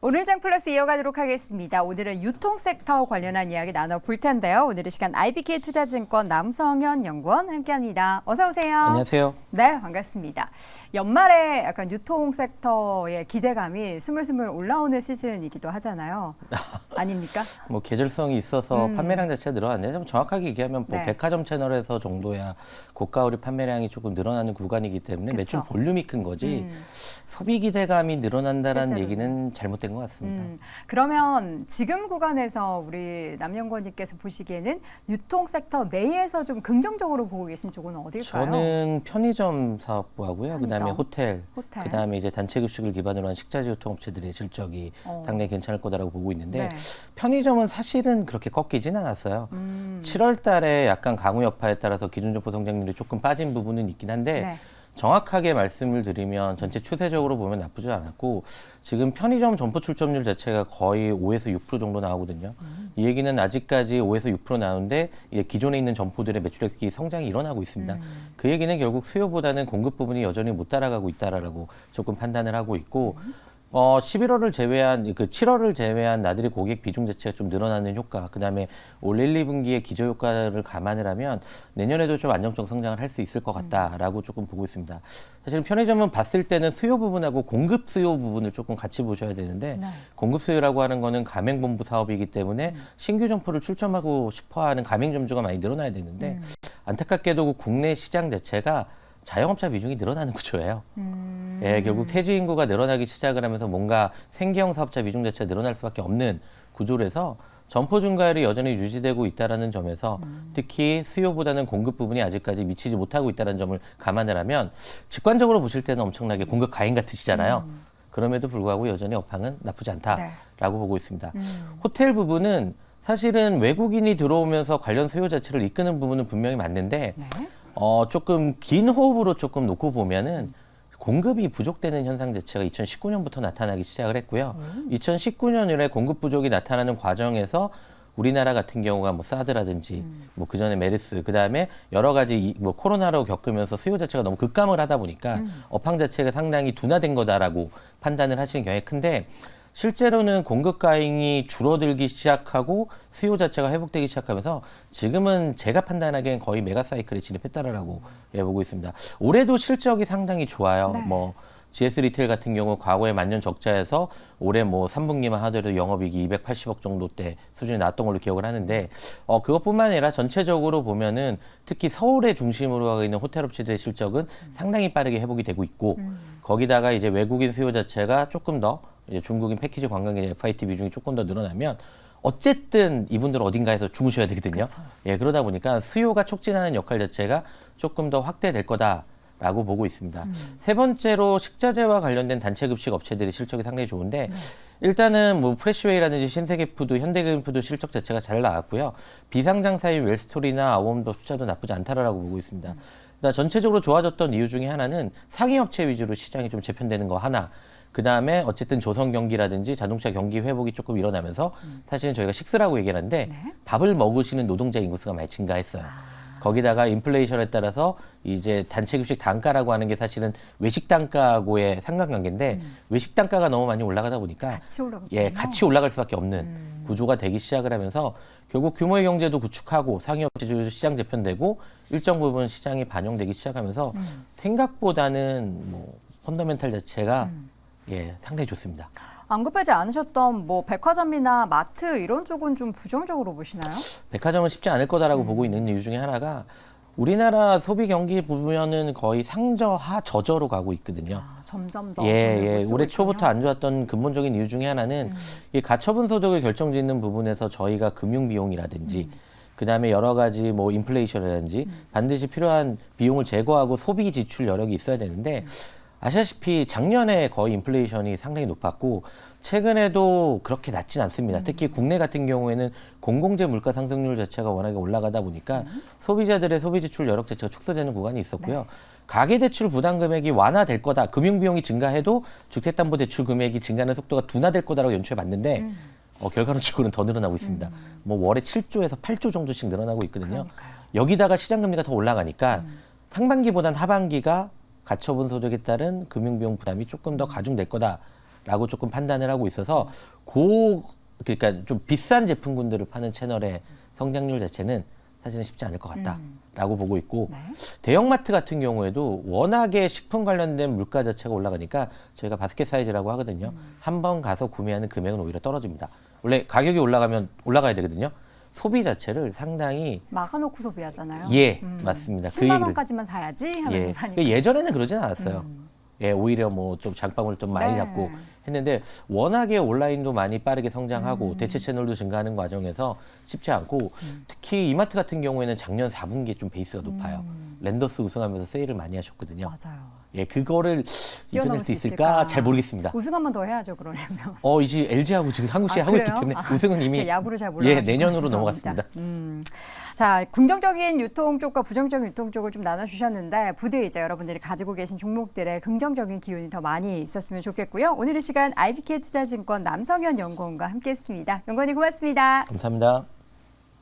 오늘장 플러스 이어가도록 하겠습니다. 오늘은 유통 섹터 관련한 이야기 나눠볼 텐데요. 오늘의 시간 IBK 투자증권 남성현 연구원 함께합니다. 어서 오세요. 안녕하세요. 네, 반갑습니다. 연말에 약간 유통 섹터의 기대감이 스물스물 올라오는 시즌이기도 하잖아요. 아닙니까? 뭐 계절성이 있어서 판매량 자체가 늘어났는데 좀 정확하게 얘기하면 뭐 네. 백화점 채널에서 정도야 고가우리 판매량이 조금 늘어나는 구간이기 때문에 그쵸. 매출 볼륨이 큰 거지 소비 기대감이 늘어난다는 실제로는. 얘기는 잘못된 것 같습니다. 그러면 지금 구간에서 우리 남연구원님께서 보시기에는 유통 섹터 내에서 좀 긍정적으로 보고 계신 쪽은 어딜까요? 저는 편의점 사업부하고요. 편의점. 그다음에 호텔, 호텔. 그다음에 이제 단체 급식을 기반으로 한 식자재 유통업체들의 실적이 상당히 괜찮을 거다라고 보고 있는데 네. 편의점은 사실은 그렇게 꺾이진 않았어요. 7월 달에 약간 강우 여파에 따라서 기준 점포 성장률이 조금 빠진 부분은 있긴 한데 네. 정확하게 말씀을 드리면 전체 추세적으로 보면 나쁘지 않았고 지금 편의점 점포 출점률 자체가 거의 5에서 6% 정도 나오거든요. 이 얘기는 아직까지 5에서 6% 나오는데 이제 기존에 있는 점포들의 매출액이 성장이 일어나고 있습니다. 그 얘기는 결국 수요보다는 공급 부분이 여전히 못 따라가고 있다라고 조금 판단을 하고 있고 11월을 제외한 그 7월을 제외한 나들이 고객 비중 자체가 좀 늘어나는 효과, 그다음에 올 1, 2분기의 기저 효과를 감안을 하면 내년에도 좀 안정적 성장을 할 수 있을 것 같다라고 조금 보고 있습니다. 사실 편의점은 봤을 때는 수요 부분하고 공급 수요 부분을 조금 같이 보셔야 되는데 네. 공급 수요라고 하는 거는 가맹본부 사업이기 때문에 신규 점포를 출점하고 싶어하는 가맹점주가 많이 늘어나야 되는데 안타깝게도 국내 시장 자체가 자영업자 비중이 늘어나는 구조예요. 예, 결국 퇴직 인구가 늘어나기 시작을 하면서 뭔가 생계형 사업자 비중 자체가 늘어날 수밖에 없는 구조라서 점포 증가율이 여전히 유지되고 있다는 점에서 특히 수요보다는 공급 부분이 아직까지 미치지 못하고 있다는 점을 감안을 하면 직관적으로 보실 때는 엄청나게 공급 과잉 같으시잖아요. 그럼에도 불구하고 여전히 업황은 나쁘지 않다라고 보고 있습니다. 호텔 부분은 사실은 외국인이 들어오면서 관련 수요 자체를 이끄는 부분은 분명히 맞는데 네. 조금 긴 호흡으로 조금 놓고 보면은 공급이 부족되는 현상 자체가 2019년부터 나타나기 시작을 했고요. 2019년 이래 공급 부족이 나타나는 과정에서 우리나라 같은 경우가 뭐 사드라든지 뭐 그전에 메르스, 그다음에 여러 가지 뭐 코로나로 겪으면서 수요 자체가 너무 급감을 하다 보니까 업황 자체가 상당히 둔화된 거다라고 판단을 하시는 경향이 큰데 실제로는 공급 과잉이 줄어들기 시작하고 수요 자체가 회복되기 시작하면서 지금은 제가 판단하기엔 거의 메가 사이클에 진입했다라고 보고 있습니다. 올해도 실적이 상당히 좋아요. 네. 뭐 GS 리테일 같은 경우 과거에 만년 적자에서 올해 뭐 3분기만 하더라도 영업이익이 280억 정도대 수준이 나왔던 걸로 기억을 하는데 그것뿐만 아니라 전체적으로 보면은 특히 서울에 중심으로 하고 있는 호텔 업체들의 실적은 상당히 빠르게 회복이 되고 있고 거기다가 이제 외국인 수요 자체가 조금 더 이제 중국인 패키지 관광객 FIT 비중이 조금 더 늘어나면 어쨌든 이분들 어딘가에서 주무셔야 되거든요. 그쵸. 예, 그러다 보니까 수요가 촉진하는 역할 자체가 조금 더 확대될 거다라고 보고 있습니다. 세 번째로 식자재와 관련된 단체 급식 업체들의 실적이 상당히 좋은데 일단은 뭐 프레시웨이라든지 신세계푸드, 현대그린푸드 실적 자체가 잘 나왔고요. 비상장사인 웰스토리나 아워홈도 숫자도 나쁘지 않다라고 보고 있습니다. 그러니까 전체적으로 좋아졌던 이유 중에 하나는 상위 업체 위주로 시장이 좀 재편되는 거 하나. 그 다음에 어쨌든 조선 경기라든지 자동차 경기 회복이 조금 일어나면서 사실은 저희가 식스라고 얘기하는데 밥을 먹으시는 노동자 인구수가 많이 증가했어요. 거기다가 인플레이션에 따라서 이제 단체 급식 단가라고 하는 게 사실은 외식 단가하고의 상관관계인데 외식 단가가 너무 많이 올라가다 보니까 같이 올라가요. 같이 올라갈 수밖에 없는 구조가 되기 시작을 하면서 결국 규모의 경제도 구축하고 상위업체들도 시장 재편되고 일정 부분 시장이 반영되기 시작하면서 생각보다는 뭐 펀더멘탈 자체가 상당히 좋습니다. 언급하지 않으셨던 뭐 백화점이나 마트 이런 쪽은 좀 부정적으로 보시나요? 백화점은 쉽지 않을 거다라고 보고 있는 이유 중에 하나가 우리나라 소비 경기 보면은 거의 상저하 저저로 가고 있거든요. 점점 더 올해 초부터 안 좋았던 근본적인 이유 중에 하나는 이 가처분 소득을 결정짓는 부분에서 저희가 금융 비용이라든지 그다음에 여러 가지 뭐 인플레이션이라든지 반드시 필요한 비용을 제거하고 소비 지출 여력이 있어야 되는데 아시다시피 작년에 거의 인플레이션이 상당히 높았고 최근에도 그렇게 낮진 않습니다. 특히 국내 같은 경우에는 공공재 물가 상승률 자체가 워낙에 올라가다 보니까 소비자들의 소비 지출 여력 자체가 축소되는 구간이 있었고요. 가계대출 부담 금액이 완화될 거다. 금융비용이 증가해도 주택담보대출 금액이 증가하는 속도가 둔화될 거다라고 연초에 봤는데 결과론적으로는 더 늘어나고 있습니다. 뭐 월에 7조에서 8조 정도씩 늘어나고 있거든요. 그러니까요. 여기다가 시장금리가 더 올라가니까 상반기보단 하반기가 가처분 소득에 따른 금융비용 부담이 조금 더 가중될 거다. 거다라고 조금 판단을 하고 있어서 그러니까 좀 비싼 제품군들을 파는 채널의 성장률 자체는 사실은 쉽지 않을 것 같다라고 보고 있고 네. 대형마트 같은 경우에도 워낙에 식품 관련된 물가 자체가 올라가니까 저희가 바스켓 사이즈라고 하거든요. 한 번 가서 구매하는 금액은 오히려 떨어집니다. 원래 가격이 올라가야 되거든요. 소비 자체를 상당히 막아놓고 소비하잖아요. 예, 맞습니다. 10만 원까지만 사야지 하면서 예. 사니까. 예전에는 그러진 않았어요. 예, 오히려 뭐 좀 장바구니를 좀 많이 네. 잡고 했는데 워낙에 온라인도 많이 빠르게 성장하고 대체 채널도 증가하는 과정에서 쉽지 않고 특히 이마트 같은 경우에는 작년 4분기에 좀 베이스가 높아요. 랜더스 우승하면서 세일을 많이 하셨거든요. 맞아요. 예, 그거를 뛰어넘을 이겨낼 수 있을까 잘 모르겠습니다. 우승 한 번 더 해야죠, 그러려면. 이제 LG하고 지금 한국 시에 아, 하고 있기 그래요? 때문에 우승은 이미 제가 야구를 잘 몰라서 예, 내년으로 죄송합니다. 넘어갔습니다. 자, 긍정적인 유통 쪽과 부정적인 유통 쪽을 좀 나눠주셨는데 부디 이제 여러분들이 가지고 계신 종목들의 긍정적인 기운이 더 많이 있었으면 좋겠고요. 오늘 이 시간 IBK 투자증권 남성현 연구원과 함께했습니다. 연구원님 고맙습니다. 감사합니다.